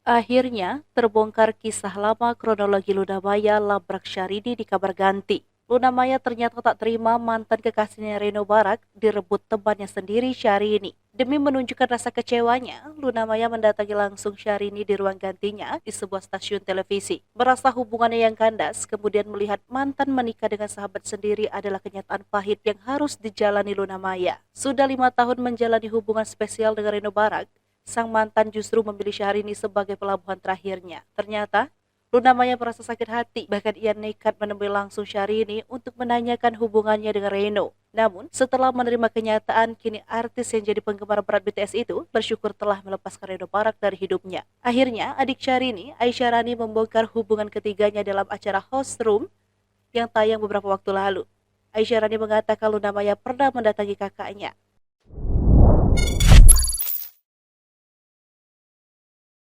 Akhirnya, terbongkar kisah lama kronologi Luna Maya labrak Syahrini di kabar ganti. Luna Maya ternyata tak terima mantan kekasihnya Reno Barak direbut temannya sendiri Syahrini. Demi menunjukkan rasa kecewanya, Luna Maya mendatangi langsung Syahrini di ruang gantinya di sebuah stasiun televisi. Merasa hubungannya yang kandas, kemudian melihat mantan menikah dengan sahabat sendiri adalah kenyataan pahit yang harus dijalani Luna Maya. Sudah 5 tahun menjalani hubungan spesial dengan Reno Barak, sang mantan justru memilih Syahrini sebagai pelabuhan terakhirnya. Ternyata, Luna Maya merasa sakit hati, bahkan ia nekat menemui langsung Syahrini untuk menanyakan hubungannya dengan Reno. Namun, setelah menerima kenyataan, kini artis yang jadi penggemar berat BTS itu bersyukur telah melepaskan Reno Barak dari hidupnya. Akhirnya, adik Syahrini, Aisyah Rani membongkar hubungan ketiganya dalam acara Host Room yang tayang beberapa waktu lalu. Aisyah Rani mengatakan Luna Maya pernah mendatangi kakaknya